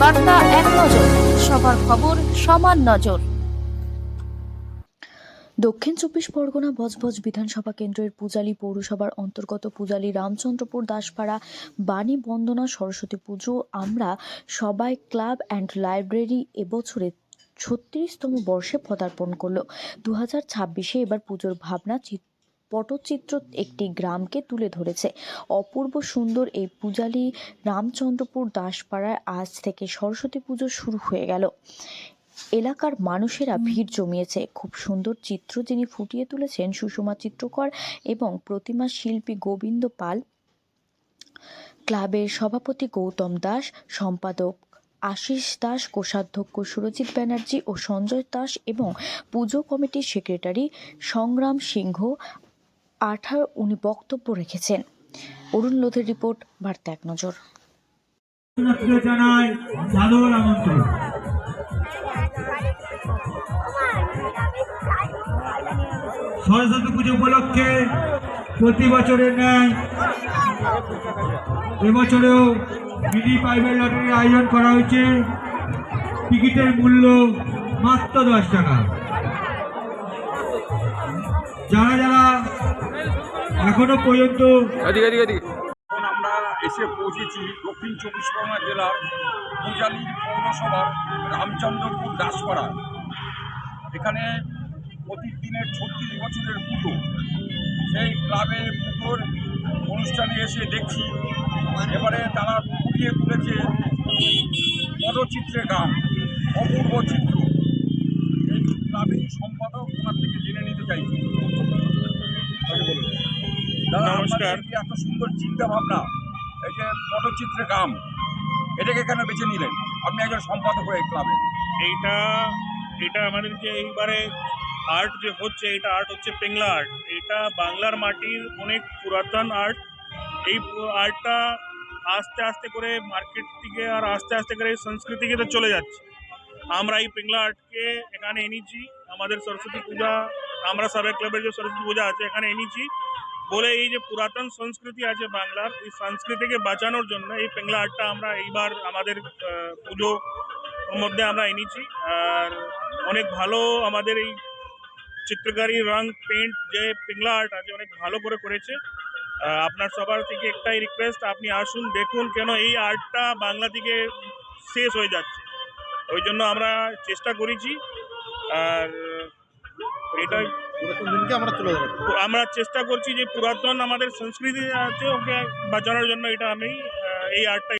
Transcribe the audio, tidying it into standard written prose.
বার্তা এক নজর, সবার খবর সমান নজর। দক্ষিণ চব্বিশ পরগনা বজবজ বিধানসভা কেন্দ্রের পূজালী পৌরসভার অন্তর্গত পূজালী রামচন্দ্রপুর দাসপাড়া বাণী বন্দনা সরস্বতী পুজো আমরা সবাই ক্লাব অ্যান্ড লাইব্রেরি এবছরে 36তম বর্ষে পদার্পণ করল। 2026-এ এবার পুজোর ভাবনা পটচিত্র একটি গ্রামকে তুলে ধরেছে। অপূর্ব সুন্দর এই পূজালী রামচন্দ্রপুর দাসপাড়ায় আজ থেকে সরস্বতী পুজো শুরু হয়ে গেল। এলাকার মানুষেরা ভিড় জমিয়েছে। খুব সুন্দর চিত্র যিনি ফুটিয়ে তুলেছেন সুষমা চিত্রকর এবং প্রতিমা শিল্পী গোবিন্দ পাল, ক্লাবের সভাপতি গৌতম দাস, সম্পাদক আশিস দাস, কোষাধ্যক্ষ সুরজিৎ ব্যানার্জি ও সঞ্জয় দাস এবং পুজো কমিটির সেক্রেটারি সংগ্রাম সিংহ উনি বক্তব্য রেখেছেন। অরুণ লোধের রিপোর্ট, বার্তা এক নজর। সরস্বতী পুজো উপলক্ষে প্রতি বছরের ন্যায় এবছরেও বিডি প্রাইভেট লটারির আয়োজন করা হয়েছে। টিকিটের মূল্য মাত্র 10 টাকা। যারা যারা এখনো পর্যন্ত আমরা এসে পৌঁছেছি দক্ষিণ চব্বিশ পরগনা জেলার পূজালী পৌরসভার রামচন্দ্রপুর দাসপাড়া। এখানে প্রতিদিনের 36 বছরের পুজো, সেই ক্লাবের পুজোর অনুষ্ঠানে এসে দেখছি এবারে তারা ফুটিয়ে তুলেছে পটচিত্রে গান, অপূর্ব চিত্র। এই ক্লাবের সম্পাদক ওনার থেকে জেনে নিতে চাইছি। দাদা, নমস্কার। এত সুন্দর চিন্তা ভাবনা, এই যে পটচিত্রে গান, এটাকে কেন বেছে নিলেন? আপনি একজন সম্পাদক হয়ে ক্লাবের। এটা আমাদের যে এইবারে আর্ট যে হচ্ছে, এটা আর্ট হচ্ছে পেংলা আর্ট। এটা বাংলার মাটির অনেক পুরাতন আর্ট। এই আর্টটা আস্তে আস্তে করে মার্কেট থেকে আর আস্তে আস্তে করে সংস্কৃতিকে তো চলে যাচ্ছে। আমরা এই পেংলা আর্টকে এখানে এনেছি। আমাদের সরস্বতী পূজা, আমরা সবাই ক্লাবের যে সরস্বতী পূজা আছে এখানে এনেছি বলে এই যে পুরাতন সংস্কৃতি আছে বাংলার, এই সংস্কৃতিকে বাঁচানোর জন্য এই পেংলা আর্টটা আমরা এইবার আমাদের পুজো মধ্যে আমরা এনেছি। আর অনেক ভালো আমাদের এই চিত্রকারী, রং, পেন্ট যে পেংলা আর্ট আছে অনেক ভালো করে করেছে। আপনার সবার থেকে একটাই রিকোয়েস্ট, আপনি আসুন, দেখুন, কেন এই আর্টটা বাংলা থেকে শেষ হয়ে যাচ্ছে। ওই জন্য আমরা চেষ্টা করেছি। আর এটাই আমরা চেষ্টা করছি যে পুরাতন আমাদের সংস্কৃতি আছে ওকে বাঁচানোর জন্য এটা আমি এই আর্টটা